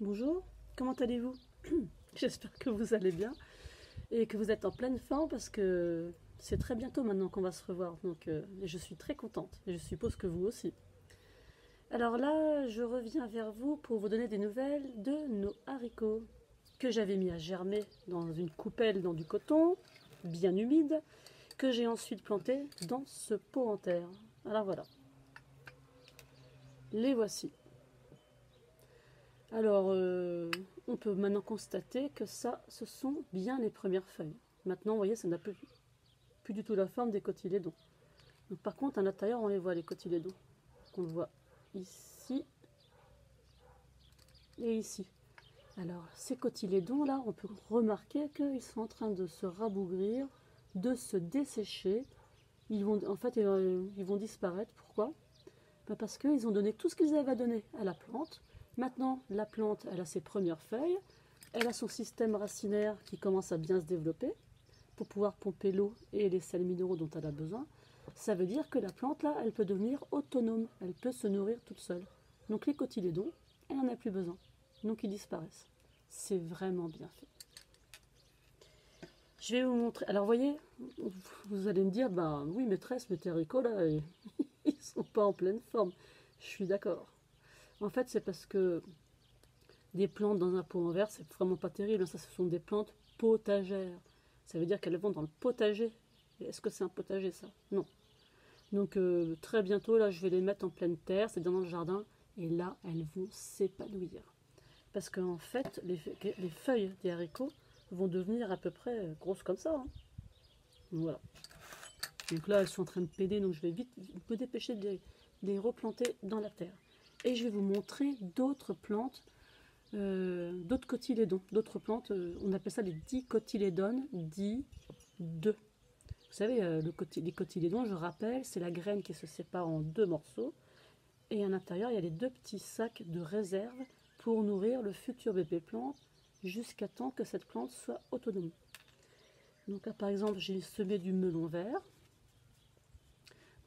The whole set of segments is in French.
Bonjour, comment allez-vous? J'espère que vous allez bien et que vous êtes en pleine forme parce que c'est très bientôt maintenant qu'on va se revoir. Donc, et je suis très contente et je suppose que vous aussi. Alors là, je reviens vers vous pour vous donner des nouvelles de nos haricots que j'avais mis à germer dans une coupelle dans du coton bien humide que j'ai ensuite planté dans ce pot en terre. Alors voilà, les voici. Alors, on peut maintenant constater que ça, ce sont bien les premières feuilles. Maintenant, vous voyez, ça n'a plus du tout la forme des cotylédons. Donc, par contre, à l'intérieur, on les voit, les cotylédons. On le voit ici et ici. Alors, ces cotylédons-là, on peut remarquer qu'ils sont en train de se rabougrir, de se dessécher. En fait, ils vont disparaître. Pourquoi? Parce qu'ils ont donné tout ce qu'ils avaient à donner à la plante. Maintenant, la plante, elle a ses premières feuilles. Elle a son système racinaire qui commence à bien se développer pour pouvoir pomper l'eau et les sels minéraux dont elle a besoin. Ça veut dire que la plante, là, elle peut devenir autonome. Elle peut se nourrir toute seule. Donc les cotylédons, elle n'en a plus besoin. Donc ils disparaissent. C'est vraiment bien fait. Je vais vous montrer. Alors, vous voyez, vous allez me dire, bah oui, maîtresse, mais tes haricots, là, ils sont pas en pleine forme. Je suis d'accord. En fait, c'est parce que des plantes dans un pot en verre, c'est vraiment pas terrible. Ça, ce sont des plantes potagères. Ça veut dire qu'elles vont dans le potager. Est-ce que c'est un potager, ça? Non. Donc, très bientôt, là, je vais les mettre en pleine terre, c'est-à-dire dans le jardin. Et là, elles vont s'épanouir. Parce qu'en fait, les feuilles des haricots vont devenir à peu près grosses comme ça, hein. Voilà. Donc là, elles sont en train de péder, donc je vais vite me dépêcher de les replanter dans la terre. Et je vais vous montrer d'autres plantes, d'autres cotylédons, d'autres plantes. On appelle ça les dicotylédones, di-2. Vous savez, les cotylédons, je rappelle, c'est la graine qui se sépare en deux morceaux. Et à l'intérieur, il y a les deux petits sacs de réserve pour nourrir le futur bébé plante jusqu'à temps que cette plante soit autonome. Donc là, par exemple, j'ai semé du melon vert.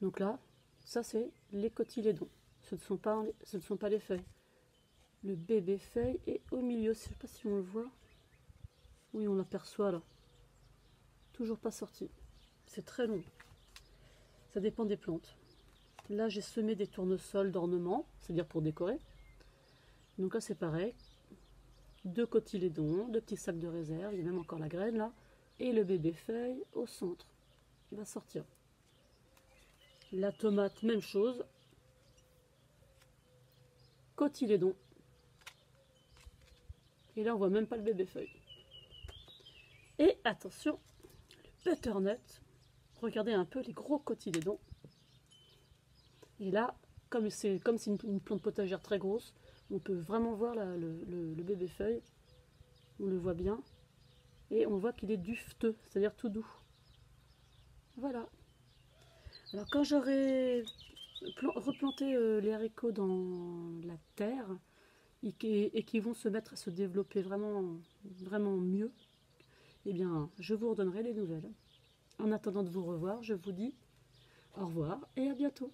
Donc là, ça c'est les cotylédons. Ce ne sont pas les feuilles. Le bébé feuille est au milieu. Je ne sais pas si on le voit. Oui, on l'aperçoit là. Toujours pas sorti. C'est très long. Ça dépend des plantes. Là, j'ai semé des tournesols d'ornement, c'est-à-dire pour décorer. Donc là, c'est pareil. Deux cotylédons, deux petits sacs de réserve. Il y a même encore la graine là. Et le bébé feuille au centre. Il va sortir. La tomate, même chose. Cotylédon. Et là, on voit même pas le bébé feuille. Et attention, le butternut. Regardez un peu les gros cotylédons. Et là, comme c'est une plante potagère très grosse, on peut vraiment voir le bébé feuille. On le voit bien. Et on voit qu'il est dufteux, c'est-à-dire tout doux. Voilà. Alors quand j'aurai replanté les haricots dans la terre et qui vont se mettre à se développer vraiment mieux, eh bien, je vous redonnerai les nouvelles. En attendant de vous revoir, je vous dis au revoir et à bientôt.